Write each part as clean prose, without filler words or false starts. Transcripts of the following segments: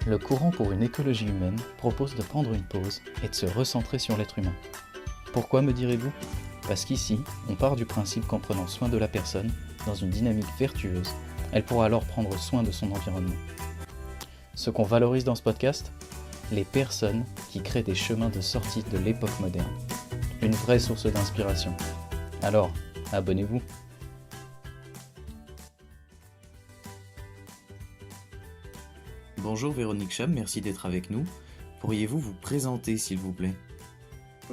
Le courant pour une écologie humaine propose de prendre une pause et de se recentrer sur l'être humain. Pourquoi, me direz-vous ? Parce qu'ici, on part du principe qu'en prenant soin de la personne, dans une dynamique vertueuse, elle pourra alors prendre soin de son environnement. Ce qu'on valorise dans ce podcast, les personnes qui créent des chemins de sortie de l'époque moderne. Une vraie source d'inspiration. Alors, abonnez-vous. Bonjour Véronique Cham, merci d'être avec nous. Pourriez-vous vous présenter s'il vous plaît ?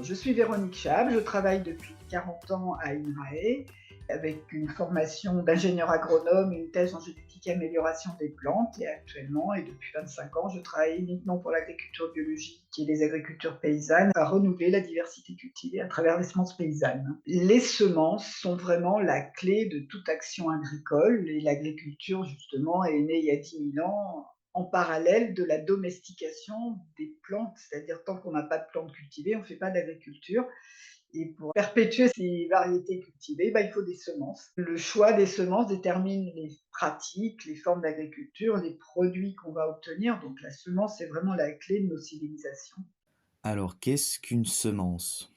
Je suis Véronique Chab, je travaille depuis 40 ans à INRAE avec une formation d'ingénieur agronome et une thèse en génétique et amélioration des plantes. Et actuellement, et depuis 25 ans, je travaille uniquement pour l'agriculture biologique et les agricultures paysannes à renouveler la diversité cultivée à travers les semences paysannes. Les semences sont vraiment la clé de toute action agricole et l'agriculture, justement, est née il y a 10 000 ans en parallèle de la domestication des plantes, c'est-à-dire tant qu'on n'a pas de plantes cultivées, on ne fait pas d'agriculture. Et pour perpétuer ces variétés cultivées, il faut des semences. Le choix des semences détermine les pratiques, les formes d'agriculture, les produits qu'on va obtenir. Donc la semence est vraiment la clé de nos civilisations. Alors, qu'est-ce qu'une semence ?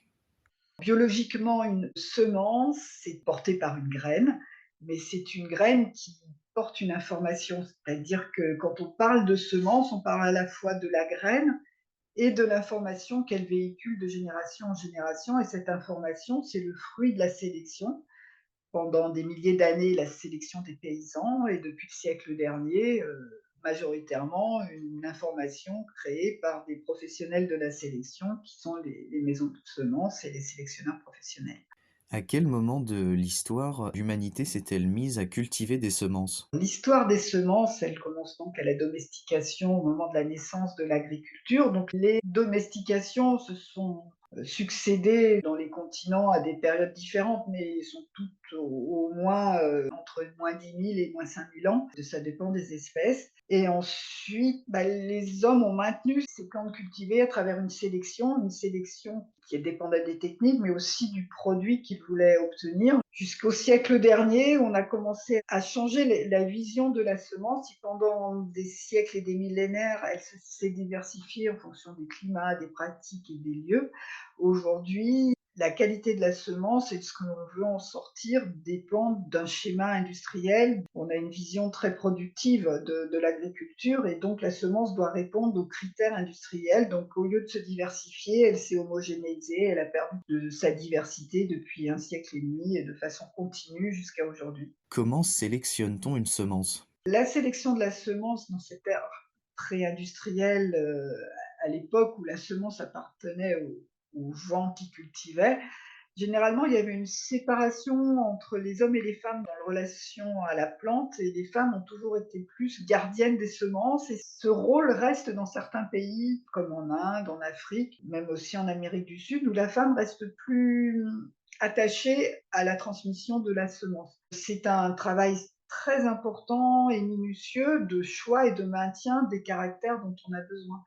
Biologiquement, une semence, c'est porté par une graine, mais c'est une graine qui porte une information. C'est-à-dire que quand on parle de semence, on parle à la fois de la graine et de l'information qu'elle véhicule de génération en génération. Et cette information, c'est le fruit de la sélection. Pendant des milliers d'années, la sélection des paysans, et depuis le siècle dernier, majoritairement une information créée par des professionnels de la sélection qui sont les maisons de semences et les sélectionneurs professionnels. À quel moment de l'histoire l'humanité s'est-elle mise à cultiver des semences ? L'histoire des semences, elle commence donc à la domestication au moment de la naissance de l'agriculture. Donc les domestications se sont succédées dans les continents à des périodes différentes, mais sont toutes au moins entre moins 10 000 et moins 5 000 ans. Ça dépend des espèces. Et ensuite, les hommes ont maintenu ces plantes cultivées à travers une sélection qui dépendait des techniques, mais aussi du produit qu'ils voulaient obtenir. Jusqu'au siècle dernier, on a commencé à changer la vision de la semence. Et pendant des siècles et des millénaires, elle s'est diversifiée en fonction des climats, des pratiques et des lieux. Aujourd'hui, la qualité de la semence et de ce que l'on veut en sortir dépend d'un schéma industriel. On a une vision très productive de l'agriculture et donc la semence doit répondre aux critères industriels. Donc au lieu de se diversifier, elle s'est homogénéisée, elle a perdu de sa diversité depuis un siècle et demi et de façon continue jusqu'à aujourd'hui. Comment sélectionne-t-on une semence ? La sélection de la semence dans cette ère pré-industrielle, à l'époque où la semence appartenait aux gens qui cultivaient, généralement, il y avait une séparation entre les hommes et les femmes dans la relation à la plante, et les femmes ont toujours été plus gardiennes des semences, et ce rôle reste dans certains pays, comme en Inde, en Afrique, même aussi en Amérique du Sud, où la femme reste plus attachée à la transmission de la semence. C'est un travail très important et minutieux de choix et de maintien des caractères dont on a besoin.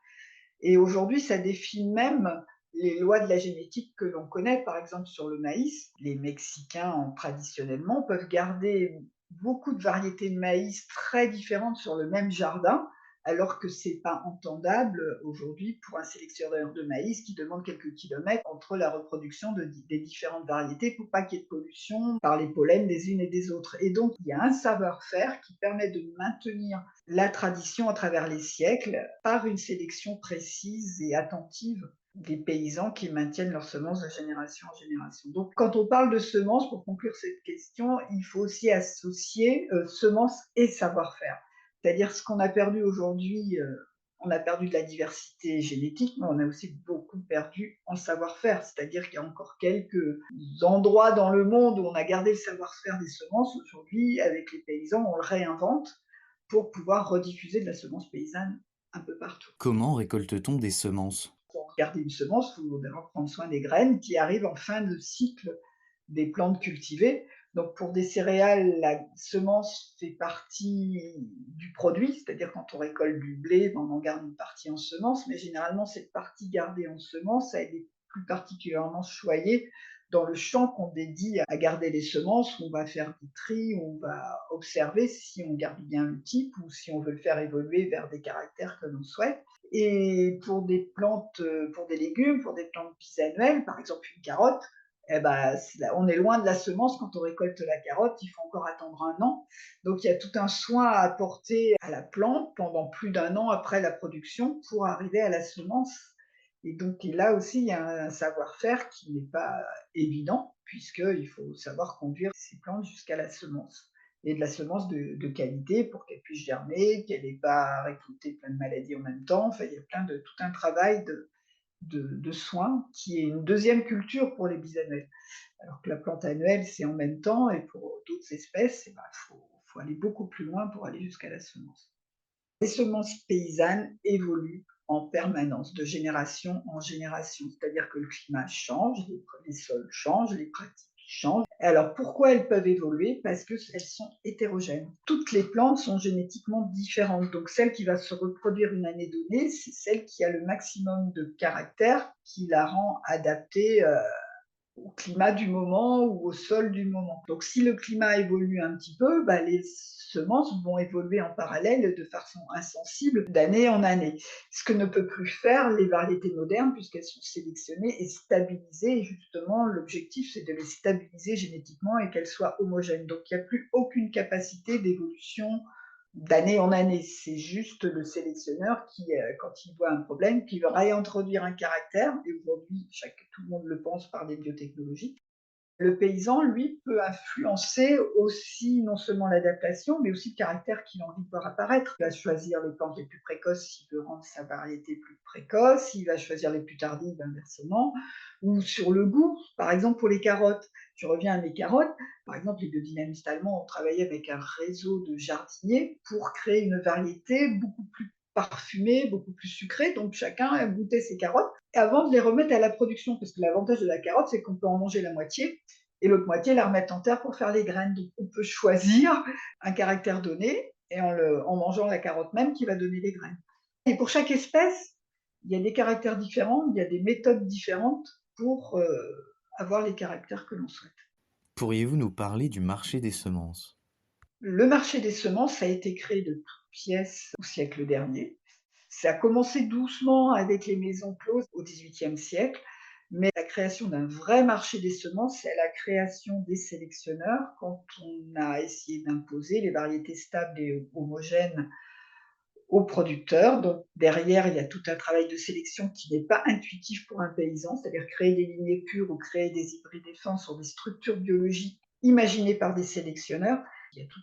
Et aujourd'hui, ça défie même les lois de la génétique que l'on connaît, par exemple sur le maïs. Les Mexicains, traditionnellement, peuvent garder beaucoup de variétés de maïs très différentes sur le même jardin, alors que ce n'est pas entendable aujourd'hui pour un sélectionneur de maïs qui demande quelques kilomètres entre la reproduction des différentes variétés pour pas qu'il y ait de pollution par les pollens des unes et des autres. Et donc, il y a un savoir-faire qui permet de maintenir la tradition à travers les siècles par une sélection précise et attentive des paysans qui maintiennent leurs semences de génération en génération. Donc, quand on parle de semences, pour conclure cette question, il faut aussi associer semences et savoir-faire. C'est-à-dire ce qu'on a perdu aujourd'hui, on a perdu de la diversité génétique, mais on a aussi beaucoup perdu en savoir-faire. C'est-à-dire qu'il y a encore quelques endroits dans le monde où on a gardé le savoir-faire des semences. Aujourd'hui, avec les paysans, on le réinvente pour pouvoir rediffuser de la semence paysanne un peu partout. Comment récolte-t-on des semences ? Pour garder une semence, il faut d'abord prendre soin des graines qui arrivent en fin de cycle des plantes cultivées. Donc pour des céréales, la semence fait partie du produit, c'est-à-dire quand on récolte du blé, on en garde une partie en semence, mais généralement cette partie gardée en semence, elle est plus particulièrement choyée dans le champ qu'on dédie à garder les semences, où on va faire des tris, où on va observer si on garde bien le type ou si on veut le faire évoluer vers des caractères que l'on souhaite. Et pour des plantes, pour des légumes, pour des plantes bisannuelles, par exemple une carotte, eh ben, on est loin de la semence quand on récolte la carotte, il faut encore attendre un an. Donc il y a tout un soin à apporter à la plante pendant plus d'un an après la production pour arriver à la semence. Et donc et là aussi, il y a un savoir-faire qui n'est pas évident, puisqu'il faut savoir conduire ces plantes jusqu'à la semence. Et de la semence de qualité pour qu'elle puisse germer, qu'elle n'ait pas récolté plein de maladies en même temps. Enfin, il y a tout un travail de soins qui est une deuxième culture pour les bisannuels. Alors que la plante annuelle, c'est en même temps, et pour d'autres espèces, eh ben, faut aller beaucoup plus loin pour aller jusqu'à la semence. Les semences paysannes évoluent en permanence, de génération en génération. C'est-à-dire que le climat change, les sols changent, les pratiques changent. Alors pourquoi elles peuvent évoluer? Parce qu'elles sont hétérogènes. Toutes les plantes sont génétiquement différentes. Donc celle qui va se reproduire une année donnée, c'est celle qui a le maximum de caractère qui la rend adaptée au climat du moment ou au sol du moment. Donc si le climat évolue un petit peu, bah, les semences vont évoluer en parallèle de façon insensible d'année en année. Ce que ne peuvent plus faire les variétés modernes puisqu'elles sont sélectionnées et stabilisées. Et justement, l'objectif, c'est de les stabiliser génétiquement et qu'elles soient homogènes. Donc il n'y a plus aucune capacité d'évolution d'année en année. C'est juste le sélectionneur qui, quand il voit un problème, qui veut réintroduire un caractère, et aujourd'hui, tout le monde le pense par des biotechnologies. Le paysan, lui, peut influencer aussi non seulement l'adaptation, mais aussi le caractère qu'il a envie de voir apparaître. Il va choisir les plantes les plus précoces s'il veut rendre sa variété plus précoce, il va choisir les plus tardives inversement, ou sur le goût, par exemple pour les carottes. Je reviens à mes carottes. Par exemple, les biodynamistes allemands ont travaillé avec un réseau de jardiniers pour créer une variété beaucoup plus parfumée, beaucoup plus sucrée. Donc chacun a goûté ses carottes avant de les remettre à la production. Parce que l'avantage de la carotte, c'est qu'on peut en manger la moitié et l'autre moitié la remettre en terre pour faire les graines. Donc on peut choisir un caractère donné et en mangeant la carotte même qui va donner les graines. Et pour chaque espèce, il y a des caractères différents, il y a des méthodes différentes pour avoir les caractères que l'on souhaite. Pourriez-vous nous parler du marché des semences? Le marché des semences a été créé de toutes pièces au siècle dernier. Ça a commencé doucement avec les maisons closes au XVIIIe siècle, mais la création d'un vrai marché des semences, c'est la création des sélectionneurs quand on a essayé d'imposer les variétés stables et homogènes aux producteurs. Donc derrière, il y a tout un travail de sélection qui n'est pas intuitif pour un paysan, c'est-à-dire créer des lignées pures ou créer des hybrides fins sur des structures biologiques imaginées par des sélectionneurs. Il y a tout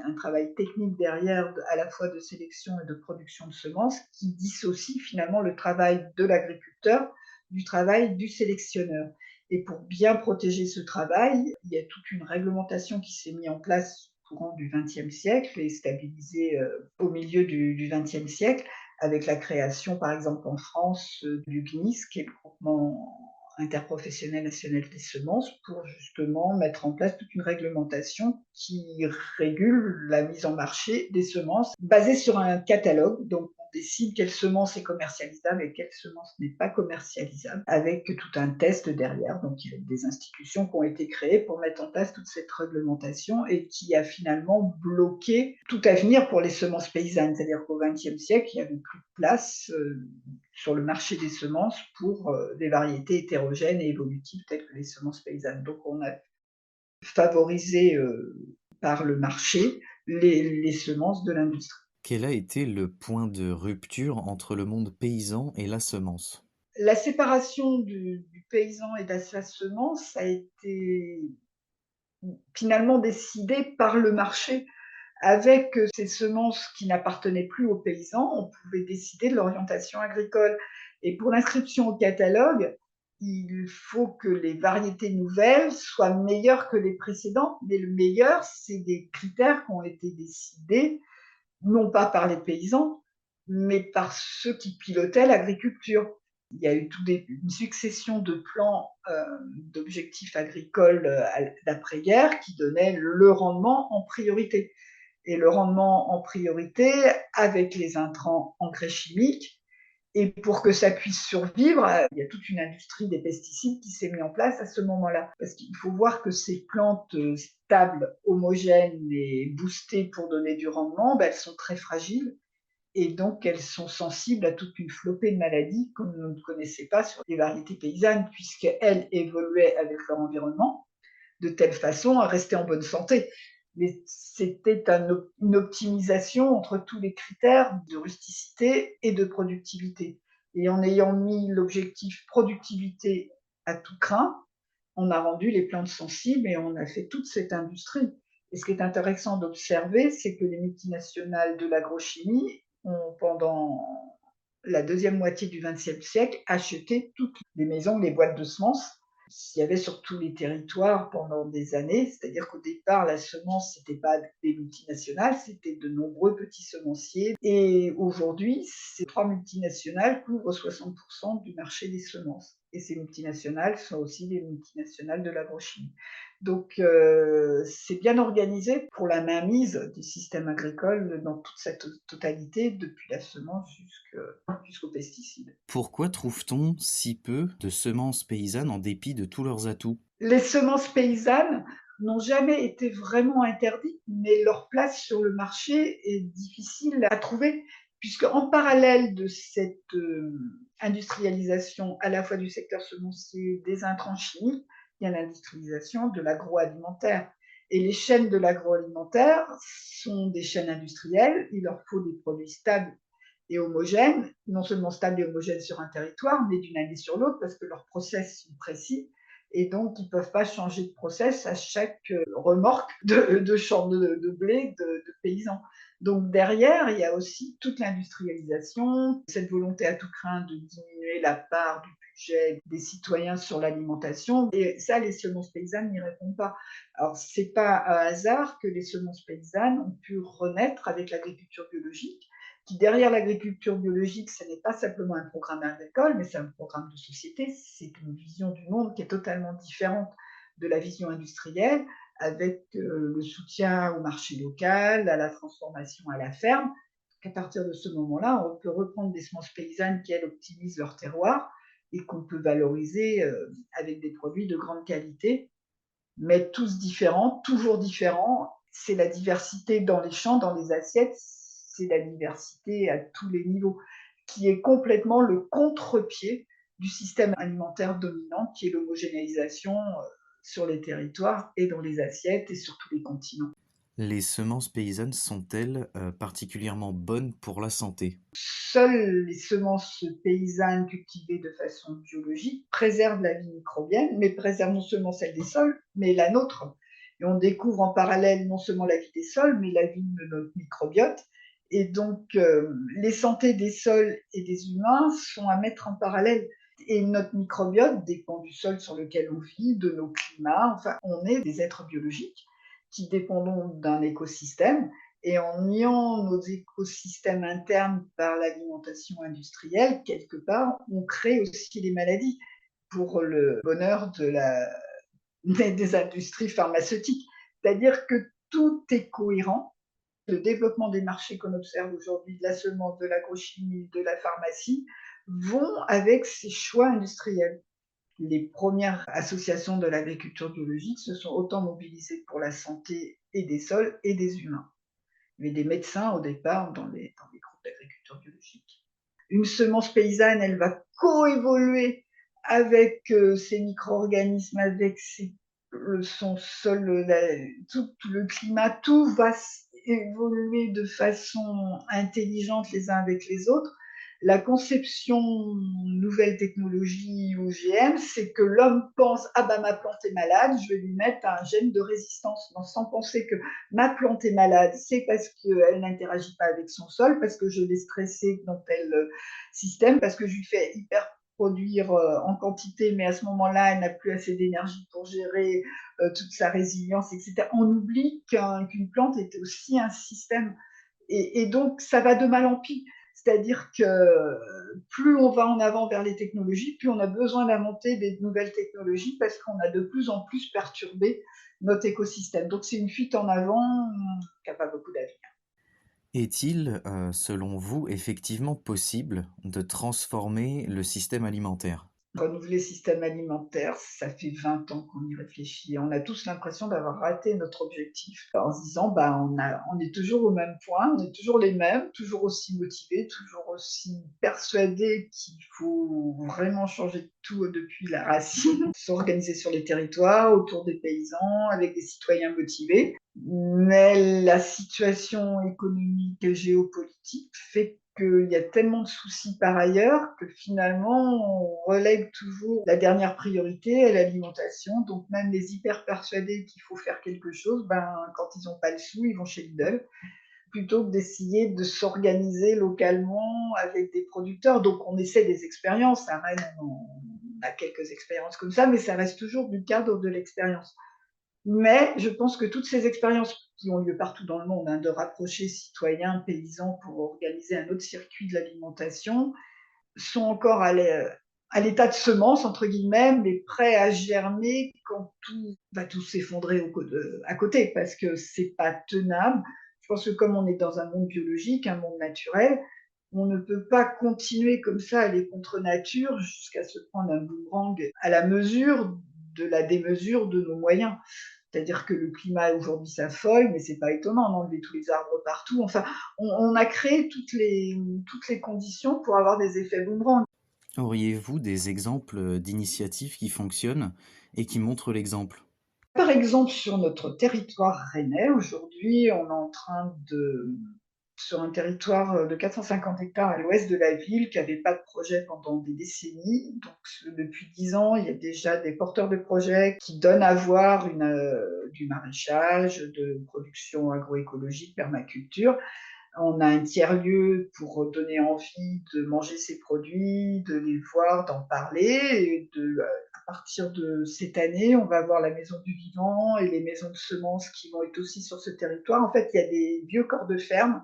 un travail technique derrière, à la fois de sélection et de production de semences, qui dissocie finalement le travail de l'agriculteur du travail du sélectionneur. Et pour bien protéger ce travail, il y a toute une réglementation qui s'est mise en place au courant du XXe siècle et stabilisée au milieu du XXe siècle, avec la création, par exemple en France, du CNIS, qui est le groupement interprofessionnel national des semences, pour justement mettre en place toute une réglementation qui régule la mise en marché des semences basée sur un catalogue. Donc on décide quelle semence est commercialisable et quelle semence n'est pas commercialisable, avec tout un test derrière. Donc il y a des institutions qui ont été créées pour mettre en place toute cette réglementation et qui a finalement bloqué tout avenir pour les semences paysannes. C'est-à-dire qu'au XXe siècle, il n'y avait plus de place sur le marché des semences pour des variétés hétérogènes et évolutives telles que les semences paysannes. Donc on a favorisé par le marché les semences de l'industrie. Quel a été le point de rupture entre le monde paysan et la semence? La séparation du paysan et de sa semence a été finalement décidée par le marché. Avec ces semences qui n'appartenaient plus aux paysans, on pouvait décider de l'orientation agricole. Et pour l'inscription au catalogue, il faut que les variétés nouvelles soient meilleures que les précédentes. Mais le meilleur, c'est des critères qui ont été décidés, non pas par les paysans, mais par ceux qui pilotaient l'agriculture. Il y a eu une succession de plans d'objectifs agricoles d'après-guerre qui donnaient le rendement en priorité. Et le rendement en priorité avec les intrants engrais chimiques Et pour que ça puisse survivre, il y a toute une industrie des pesticides qui s'est mise en place à ce moment-là. Parce qu'il faut voir que ces plantes stables, homogènes et boostées pour donner du rendement, elles sont très fragiles et donc elles sont sensibles à toute une flopée de maladies qu'on ne connaissait pas sur les variétés paysannes, puisqu'elles évoluaient avec leur environnement de telle façon à rester en bonne santé. Mais c'était une optimisation entre tous les critères de rusticité et de productivité. Et en ayant mis l'objectif productivité à tout crin, on a rendu les plantes sensibles et on a fait toute cette industrie. Et ce qui est intéressant d'observer, c'est que les multinationales de l'agrochimie ont, pendant la deuxième moitié du XXe siècle, acheté toutes les maisons, les boîtes de semences qu'il y avait sur tous les territoires pendant des années. C'est-à-dire qu'au départ, la semence, c'était pas des multinationales, c'était de nombreux petits semenciers. Et aujourd'hui, ces 3 multinationales couvrent 60% du marché des semences. Et ces multinationales sont aussi des multinationales de l'agrochimie. Donc, c'est bien organisé pour la mainmise du système agricole dans toute sa totalité, depuis la semence jusqu'aux pesticides. Pourquoi trouve-t-on si peu de semences paysannes en dépit de tous leurs atouts? Les semences paysannes n'ont jamais été vraiment interdites, mais leur place sur le marché est difficile à trouver, puisque en parallèle de cette industrialisation à la fois du secteur semencier, des intrants chimiques, il y a l'industrialisation de l'agroalimentaire. Et les chaînes de l'agroalimentaire sont des chaînes industrielles, il leur faut des produits stables et homogènes, non seulement stables et homogènes sur un territoire, mais d'une année sur l'autre, parce que leurs process sont précis et donc ils ne peuvent pas changer de process à chaque remorque de champs de blé de paysans. Donc derrière, il y a aussi toute l'industrialisation, cette volonté à tout crin de diminuer la part du budget des citoyens sur l'alimentation. Et ça, les semences paysannes n'y répondent pas. Alors, ce n'est pas un hasard que les semences paysannes ont pu renaître avec l'agriculture biologique, qui derrière l'agriculture biologique, ce n'est pas simplement un programme agricole, mais c'est un programme de société, c'est une vision du monde qui est totalement différente de la vision industrielle, avec le soutien au marché local, à la transformation à la ferme. À partir de ce moment-là, on peut reprendre des semences paysannes qui, elles, optimisent leur terroir et qu'on peut valoriser avec des produits de grande qualité, mais tous différents, toujours différents. C'est la diversité dans les champs, dans les assiettes, c'est la diversité à tous les niveaux, qui est complètement le contre-pied du système alimentaire dominant, qui est l'homogénéisation sur les territoires et dans les assiettes et sur tous les continents. Les semences paysannes sont-elles particulièrement bonnes pour la santé? Seules les semences paysannes cultivées de façon biologique préservent la vie microbienne, mais préservent non seulement celle des sols, mais la nôtre. Et on découvre en parallèle non seulement la vie des sols, mais la vie de notre microbiote. Et donc, les santé des sols et des humains sont à mettre en parallèle. Et notre microbiote dépend du sol sur lequel on vit, de nos climats. Enfin, on est des êtres biologiques qui dépendons d'un écosystème. Et en niant nos écosystèmes internes par l'alimentation industrielle, quelque part, on crée aussi les maladies pour le bonheur des industries pharmaceutiques. C'est-à-dire que tout est cohérent. Le développement des marchés qu'on observe aujourd'hui, de la semence, de l'agrochimie, de la pharmacie, vont avec ces choix industriels. Les premières associations de l'agriculture biologique se sont autant mobilisées pour la santé et des sols et des humains. Il y avait des médecins au départ dans les groupes d'agriculture biologique. Une semence paysanne, elle va coévoluer avec ces micro-organismes, avec son sol, tout le climat, tout va évoluer de façon intelligente les uns avec les autres. La conception nouvelle technologie OGM, c'est que l'homme pense ah bah ma plante est malade, je vais lui mettre un gène de résistance, sans penser que ma plante est malade, c'est parce qu'elle n'interagit pas avec son sol, parce que je l'ai stressée dans tel système, parce que je lui fais hyper produire en quantité, mais à ce moment-là, elle n'a plus assez d'énergie pour gérer toute sa résilience, etc. On oublie qu'une plante est aussi un système. Et donc, ça va de mal en pis. C'est-à-dire que plus on va en avant vers les technologies, plus on a besoin d'inventer des nouvelles technologies parce qu'on a de plus en plus perturbé notre écosystème. Donc, c'est une fuite en avant qui n'a pas beaucoup d'avenir. Est-il, selon vous, effectivement possible de transformer le système alimentaire? Renouveler le système alimentaire, ça fait 20 ans qu'on y réfléchit. On a tous l'impression d'avoir raté notre objectif en se disant: «Bah, on est toujours au même point, on est toujours les mêmes, toujours aussi motivés, toujours aussi persuadés qu'il faut vraiment changer tout depuis la racine, s'organiser sur les territoires, autour des paysans, avec des citoyens motivés». Mais la situation économique et géopolitique fait qu'il y a tellement de soucis par ailleurs que finalement on relègue toujours la dernière priorité à l'alimentation. Donc même les hyper persuadés qu'il faut faire quelque chose, ben, quand ils n'ont pas le sou, ils vont chez Lidl plutôt que d'essayer de s'organiser localement avec des producteurs. Donc on essaie des expériences. À Rennes, on a quelques expériences comme ça, mais ça reste toujours du cadre de l'expérience. Mais je pense que toutes ces expériences qui ont lieu partout dans le monde, hein, de rapprocher citoyens, paysans pour organiser un autre circuit de l'alimentation, sont encore à l'état de semence, entre guillemets, mais prêts à germer quand tout va tout s'effondrer à côté, parce que c'est pas tenable. Je pense que comme on est dans un monde biologique, un monde naturel, on ne peut pas continuer comme ça à aller contre nature jusqu'à se prendre un boomerang à la mesure de la démesure de nos moyens. C'est-à-dire que le climat aujourd'hui s'affole, mais c'est pas étonnant, on a enlevé tous les arbres partout. Enfin, on a créé toutes les conditions pour avoir des effets boomerang. Auriez-vous des exemples, d'initiatives qui fonctionnent et qui montrent l'exemple? Par exemple, sur notre territoire rennais, aujourd'hui, on est en train sur un territoire de 450 hectares à l'ouest de la ville, qui n'avait pas de projet pendant des décennies. Donc, depuis 10 ans, il y a déjà des porteurs de projets qui donnent à voir du maraîchage, de production agroécologique, permaculture. On a un tiers-lieu pour donner envie de manger ces produits, de les voir, d'en parler. À partir de cette année, on va avoir la Maison du Vivant et les maisons de semences qui vont être aussi sur ce territoire. En fait, il y a des vieux corps de ferme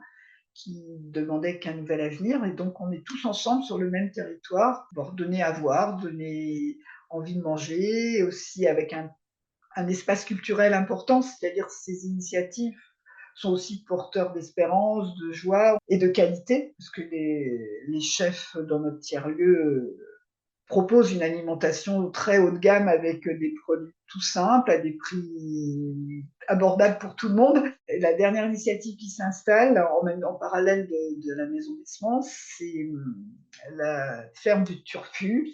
qui demandaient qu'un nouvel avenir. Et donc, on est tous ensemble sur le même territoire pour donner à voir, donner envie de manger, et aussi avec un espace culturel important, c'est-à-dire ces initiatives sont aussi porteurs d'espérance, de joie et de qualité, parce que les chefs dans notre tiers-lieu proposent une alimentation très haut de gamme avec des produits tout simples, à des prix abordables pour tout le monde. Et la dernière initiative qui s'installe, en parallèle de la maison des semences, c'est la ferme du Turfu,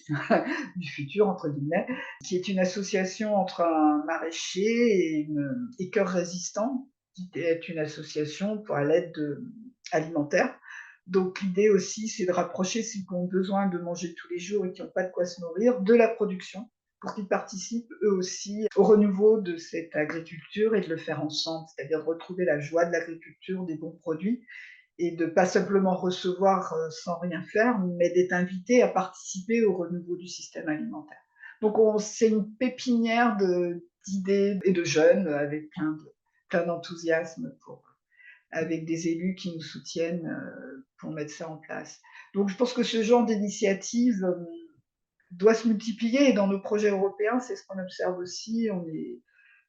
du futur entre guillemets, qui est une association entre un maraîcher et une écœur résistant, qui est une association pour l'aide alimentaire. Donc l'idée aussi, c'est de rapprocher ceux qui ont besoin de manger tous les jours et qui n'ont pas de quoi se nourrir de la production, pour qu'ils participent eux aussi au renouveau de cette agriculture et de le faire ensemble, c'est-à-dire de retrouver la joie de l'agriculture, des bons produits, et de pas simplement recevoir sans rien faire, mais d'être invité à participer au renouveau du système alimentaire. Donc c'est une pépinière d'idées et de jeunes avec plein d'enthousiasme avec des élus qui nous soutiennent pour mettre ça en place. Donc je pense que ce genre d'initiative doit se multiplier, et dans nos projets européens, c'est ce qu'on observe aussi. On est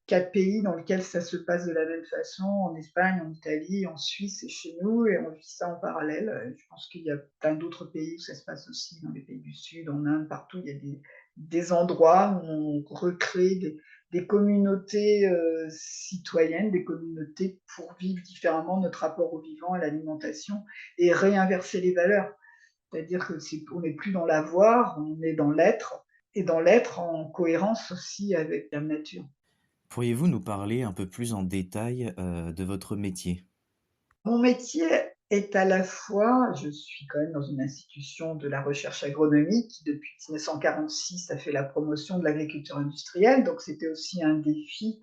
4 pays dans lesquels ça se passe de la même façon, en Espagne, en Italie, en Suisse et chez nous, et on vit ça en parallèle. Je pense qu'il y a plein d'autres pays où ça se passe aussi, dans les pays du Sud, en Inde, partout. Il y a des endroits où on recrée des communautés citoyennes, des communautés pour vivre différemment notre rapport au vivant, à l'alimentation, et réinverser les valeurs. C'est-à-dire que on n'est plus dans l'avoir, on est dans l'être, et dans l'être en cohérence aussi avec la nature. Pourriez-vous nous parler un peu plus en détail, de votre métier? Mon métier est à la fois, je suis quand même dans une institution de la recherche agronomique qui, depuis 1946, a fait la promotion de l'agriculture industrielle. Donc, c'était aussi un défi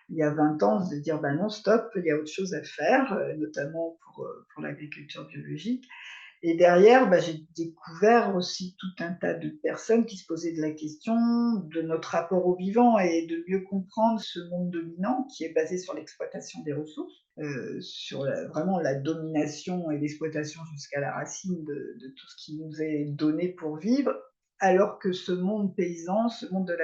il y a 20 ans de dire, ben non, stop, il y a autre chose à faire, notamment pour l'agriculture biologique. Et derrière, bah, j'ai découvert aussi tout un tas de personnes qui se posaient de la question de notre rapport au vivant et de mieux comprendre ce monde dominant qui est basé sur l'exploitation des ressources, sur vraiment la domination et l'exploitation jusqu'à la racine de tout ce qui nous est donné pour vivre, alors que ce monde paysan, ce monde de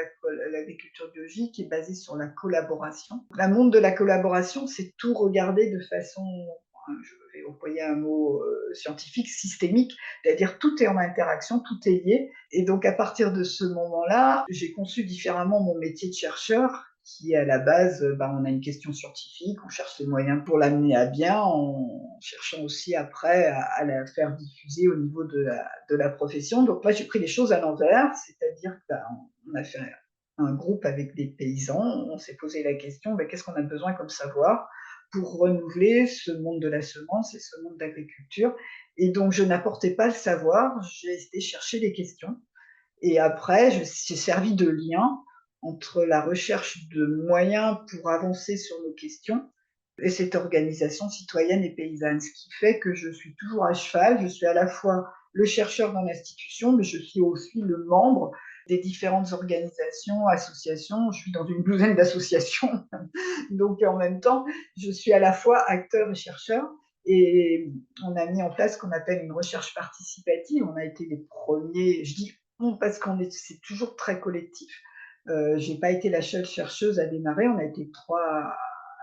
l'agriculture biologique est basé sur la collaboration. Le monde de la collaboration, c'est tout regarder de façon hein, je vais employer un mot scientifique, systémique, c'est-à-dire tout est en interaction, tout est lié. Et donc à partir de ce moment-là, j'ai conçu différemment mon métier de chercheur, qui est à la base, on a une question scientifique, on cherche les moyens pour l'amener à bien, en cherchant aussi après à la faire diffuser au niveau de la profession. Donc moi, j'ai pris les choses à l'envers, c'est-à-dire qu'on a fait un groupe avec des paysans, on s'est posé la question, qu'est-ce qu'on a besoin comme savoir pour renouveler ce monde de la semence et ce monde d'agriculture. Et donc, je n'apportais pas le savoir, j'ai été chercher des questions. Et après, j'ai servi de lien entre la recherche de moyens pour avancer sur nos questions et cette organisation citoyenne et paysanne. Ce qui fait que je suis toujours à cheval, je suis à la fois le chercheur dans l'institution, mais je suis aussi le membre des différentes organisations, associations. Je suis dans une douzaine d'associations. Donc en même temps, je suis à la fois acteur et chercheur. Et on a mis en place ce qu'on appelle une recherche participative. On a été les premiers, je dis on parce c'est toujours très collectif. J'ai pas été la seule chercheuse à démarrer. On a été 3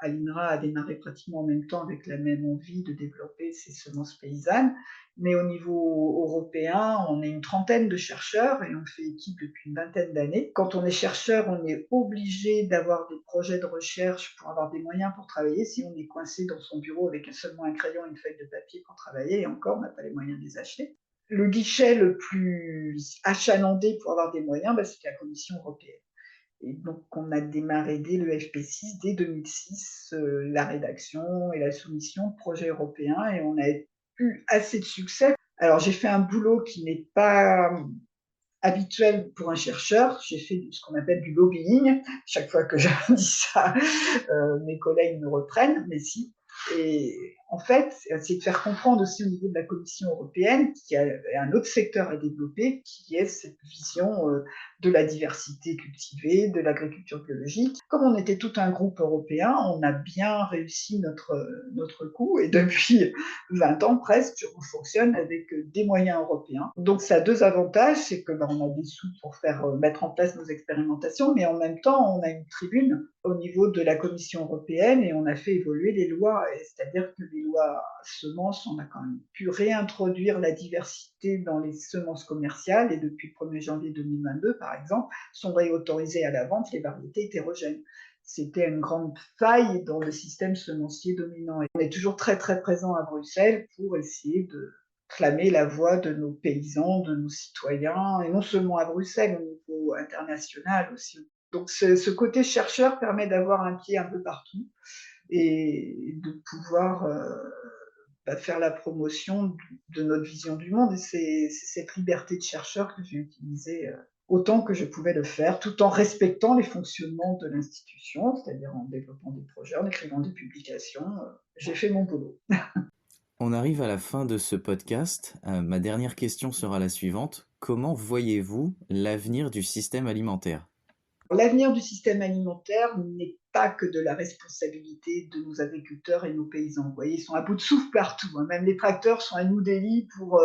à l'INRA à démarrer pratiquement en même temps avec la même envie de développer ces semences paysannes. Mais au niveau européen, on est une trentaine de chercheurs et on fait équipe depuis une vingtaine d'années. Quand on est chercheur, on est obligé d'avoir des projets de recherche pour avoir des moyens pour travailler. Si on est coincé dans son bureau avec seulement un crayon et une feuille de papier pour travailler, et encore, on n'a pas les moyens de les acheter. Le guichet le plus achalandé pour avoir des moyens, c'était la Commission européenne. Et donc, on a démarré dès le FP6, dès 2006, la rédaction et la soumission de projets européens, et on a eu assez de succès. Alors, j'ai fait un boulot qui n'est pas habituel pour un chercheur. J'ai fait ce qu'on appelle du lobbying. Chaque fois que je dis ça, mes collègues me reprennent, mais si. Et en fait, c'est de faire comprendre aussi au niveau de la Commission européenne qu'il y a un autre secteur à développer, qui est cette vision de la diversité cultivée, de l'agriculture biologique. Comme on était tout un groupe européen, on a bien réussi notre coup, et depuis 20 ans presque, on fonctionne avec des moyens européens. Donc ça a 2 avantages, c'est que on a des sous pour faire mettre en place nos expérimentations, mais en même temps, on a une tribune au niveau de la Commission européenne et on a fait évoluer les lois. C'est-à-dire que les lois semences, on a quand même pu réintroduire la diversité dans les semences commerciales, et depuis le 1er janvier 2022, par exemple, sont réautorisées à la vente les variétés hétérogènes. C'était une grande faille dans le système semencier dominant. Et on est toujours très très présent à Bruxelles pour essayer de clamer la voix de nos paysans, de nos citoyens, et non seulement à Bruxelles, au niveau international aussi. Donc ce côté chercheur permet d'avoir un pied un peu partout et de pouvoir faire la promotion de notre vision du monde. Et c'est cette liberté de chercheur que j'ai utilisée autant que je pouvais le faire, tout en respectant les fonctionnements de l'institution, c'est-à-dire en développant des projets, en écrivant des publications. J'ai fait mon boulot. On arrive à la fin de ce podcast. Ma dernière question sera la suivante. Comment voyez-vous l'avenir du système alimentaire ? L'avenir du système alimentaire n'est pas que de la responsabilité de nos agriculteurs et nos paysans. Vous voyez, ils sont à bout de souffle partout. Même les tracteurs sont à New Delhi pour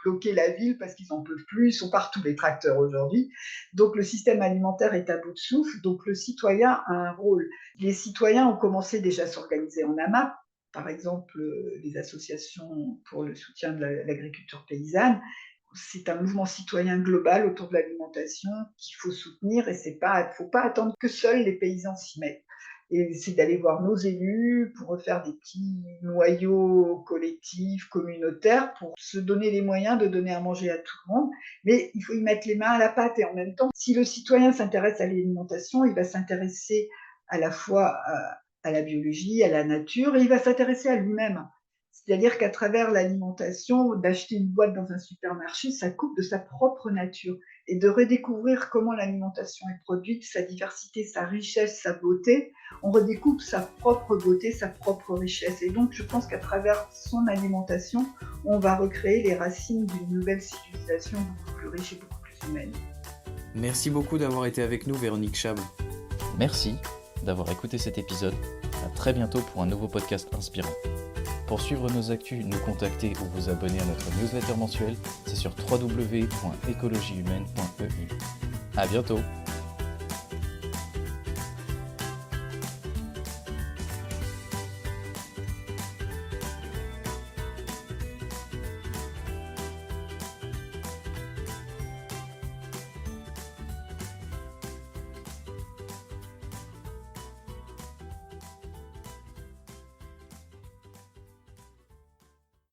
bloquer la ville parce qu'ils n'en peuvent plus. Ils sont partout, les tracteurs, aujourd'hui. Donc, le système alimentaire est à bout de souffle. Donc, le citoyen a un rôle. Les citoyens ont commencé déjà à s'organiser en AMAP. Par exemple, les associations pour le soutien de l'agriculture paysanne. C'est un mouvement citoyen global autour de l'alimentation qu'il faut soutenir, et il ne faut pas attendre que seuls les paysans s'y mettent. Et c'est d'aller voir nos élus pour refaire des petits noyaux collectifs, communautaires, pour se donner les moyens de donner à manger à tout le monde. Mais il faut y mettre les mains à la pâte, et en même temps, si le citoyen s'intéresse à l'alimentation, il va s'intéresser à la fois à la biologie, à la nature, et il va s'intéresser à lui-même. C'est-à-dire qu'à travers l'alimentation, d'acheter une boîte dans un supermarché, ça coupe de sa propre nature. Et de redécouvrir comment l'alimentation est produite, sa diversité, sa richesse, sa beauté, on redécouvre sa propre beauté, sa propre richesse. Et donc, je pense qu'à travers son alimentation, on va recréer les racines d'une nouvelle civilisation beaucoup plus riche et beaucoup plus humaine. Merci beaucoup d'avoir été avec nous, Véronique Chab. Merci d'avoir écouté cet épisode. À très bientôt pour un nouveau podcast inspirant. Pour suivre nos actus, nous contacter ou vous abonner à notre newsletter mensuelle, c'est sur www.ecologihumaine.eu. À bientôt!